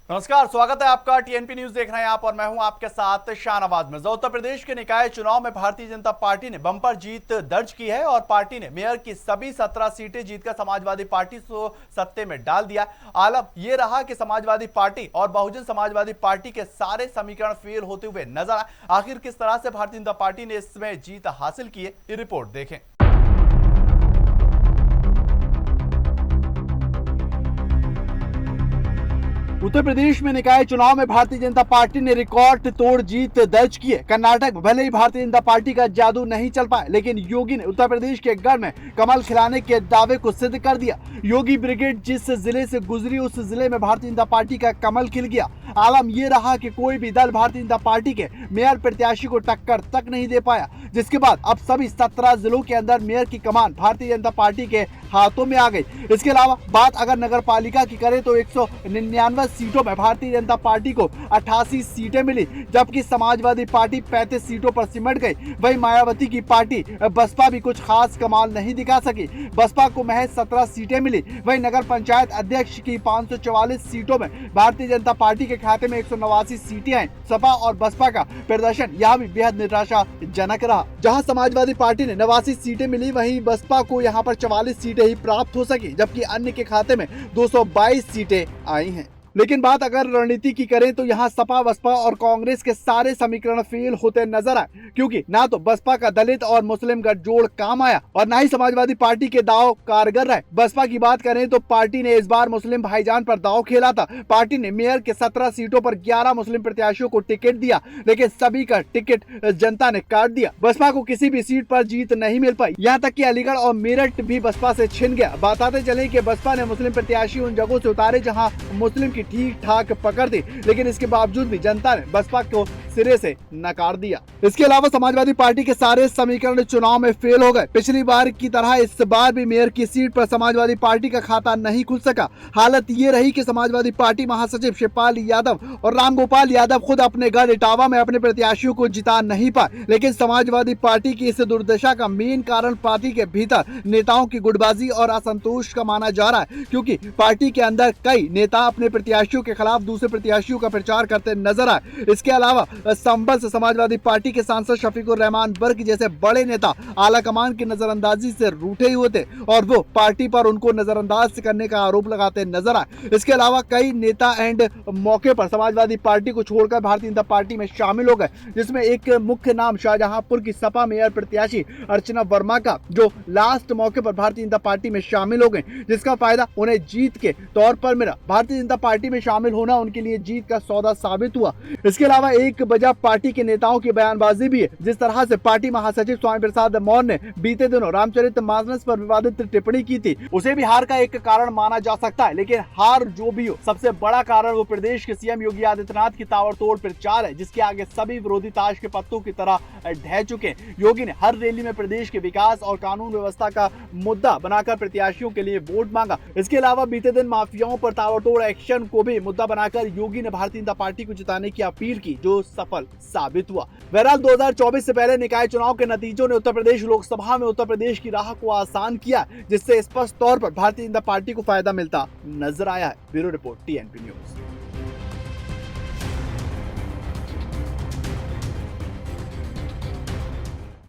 नमस्कार, स्वागत है आपका। टीएनपी न्यूज देख रहे हैं आप और मैं हूं आपके साथ शाहनवाज मिर्जा। उत्तर प्रदेश के निकाय चुनाव में भारतीय जनता पार्टी ने बंपर जीत दर्ज की है और पार्टी ने मेयर की सभी 17 सीटें जीतकर समाजवादी पार्टी को सत्ते में डाल दिया। आलम यह रहा कि समाजवादी पार्टी और बहुजन समाजवादी पार्टी के सारे समीकरण फेल होते हुए नजर आए। आखिर किस तरह से भारतीय जनता पार्टी ने इसमें जीत हासिल की है, ये रिपोर्ट देखें। उत्तर प्रदेश में निकाय चुनाव में भारतीय जनता पार्टी ने रिकॉर्ड तोड़ जीत दर्ज की है। कर्नाटक में भले ही भारतीय जनता पार्टी का जादू नहीं चल पाया, लेकिन योगी ने उत्तर प्रदेश के गढ़ में कमल खिलाने के दावे को सिद्ध कर दिया। योगी ब्रिगेड जिस जिले से गुजरी, उस जिले में भारतीय जनता पार्टी का कमल खिल गया। आलम यह रहा कि कोई भी दल भारतीय जनता पार्टी के मेयर प्रत्याशी को टक्कर तक नहीं दे पाया, जिसके बाद अब सभी 17 जिलों के अंदर मेयर की कमान भारतीय जनता पार्टी के हाथों में आ गई। इसके अलावा बात अगर नगर पालिका की करें तो 199 सीटों में भारतीय जनता पार्टी को 88 सीटें मिली, जबकि समाजवादी पार्टी 35 सीटों पर सिमट गई। वहीं मायावती की पार्टी बसपा भी कुछ खास कमाल नहीं दिखा सकी, बसपा को महज 17 सीटें मिली। वहीं नगर पंचायत अध्यक्ष की 544 सीटों में भारतीय जनता पार्टी के खाते में 189 सीटें आई। सपा और बसपा का प्रदर्शन यहाँ भी बेहद निराशाजनक रहा। जहाँ समाजवादी पार्टी ने 89 सीटें मिली, वहीं बसपा को यहाँ पर 44 सीटें ही प्राप्त हो सकी, जबकि अन्य के खाते में 222 सीटें आई हैं। लेकिन बात अगर रणनीति की करें तो यहाँ सपा, बसपा और कांग्रेस के सारे समीकरण फेल होते नजर आए, क्योंकि ना तो बसपा का दलित और मुस्लिम गठजोड़ काम आया और ना ही समाजवादी पार्टी के दाव कारगर रहे। बसपा की बात करें तो पार्टी ने इस बार मुस्लिम भाईजान पर दाव खेला था। पार्टी ने मेयर के 17 सीटों पर 11 मुस्लिम प्रत्याशियों को टिकट दिया, लेकिन सभी का टिकट जनता ने काट दिया। बसपा को किसी भी सीट पर जीत नहीं मिल पाई, यहाँ तक कि अलीगढ़ और मेरठ भी बसपा से छिन गया। बताते चले कि बसपा ने मुस्लिम प्रत्याशी उन जगहों से उतारे जहाँ मुस्लिम की ठीक ठाक पकड़ थी, लेकिन इसके बावजूद भी जनता ने बसपा को सिरे से नकार दिया। इसके अलावा समाजवादी पार्टी के सारे समीकरण चुनाव में फेल हो गए। पिछली बार की तरह इस बार भी मेयर की सीट पर समाजवादी पार्टी का खाता नहीं खुल सका। हालत ये रही कि समाजवादी पार्टी महासचिव शिवपाल यादव और रामगोपाल यादव खुद अपने गढ़ इटावा में अपने प्रत्याशियों को जिता नहीं पाए। लेकिन समाजवादी पार्टी की इस दुर्दशा का मेन कारण पार्टी के भीतर नेताओं की गुटबाजी और असंतोष का माना जा रहा है, क्योंकि पार्टी के अंदर कई नेता अपने प्रत्याशियों के खिलाफ दूसरे प्रत्याशियों का प्रचार करते नजर आए। इसके अलावा संभल से समाजवादी पार्टी के सांसद शफीकुर रहमान बर्क जैसे बड़े नेता आला कमान की नजरअंदाजी से रूठे हुए थे और वो पार्टी पर उनको नजरअंदाज करने का आरोप लगाते नजर आए। इसके अलावा कई नेता एंड मौके पर समाजवादी पार्टी को छोड़कर भारतीय जनता पार्टी में शामिल हो गए, जिसमें एक मुख्य नाम शाहजहांपुर की सपा मेयर प्रत्याशी अर्चना वर्मा का, जो लास्ट मौके पर भारतीय जनता पार्टी में शामिल हो गए, जिसका फायदा उन्हें जीत के तौर पर मिला। भारतीय जनता पार्टी में शामिल होना उनके लिए जीत का सौदा साबित हुआ। इसके अलावा एक वजह पार्टी के नेताओं की बयानबाजी भी है। जिस तरह से पार्टी महासचिव स्वामी प्रसाद मौर्य ने बीते दिनों रामचरितमानस पर विवादित टिप्पणी की थी, उसे भी हार का एक कारण माना जा सकता है। लेकिन हार जो भी हो, सबसे बड़ा कारण वो प्रदेश के सीएम योगी आदित्यनाथ की ताबड़तोड़ प्रचार है, जिसके आगे सभी विरोधी ताश के पत्तों की तरह ढह चुके हैं। योगी ने हर रैली में प्रदेश के विकास और कानून व्यवस्था का मुद्दा बनाकर प्रत्याशियों के लिए वोट मांगा। इसके अलावा बीते दिन माफियाओं पर ताबड़तोड़ एक्शन को भी मुद्दा बनाकर योगी ने भारतीय जनता पार्टी को जिताने की अपील की, जो सफल साबित हुआ। बहरहाल 2024 से पहले निकाय चुनाव के नतीजों ने उत्तर प्रदेश लोकसभा में उत्तर प्रदेश की राह को आसान किया, जिससे स्पष्ट तौर पर भारतीय जनता पार्टी को फायदा मिलता नजर आया है। Bureau report, TNP news.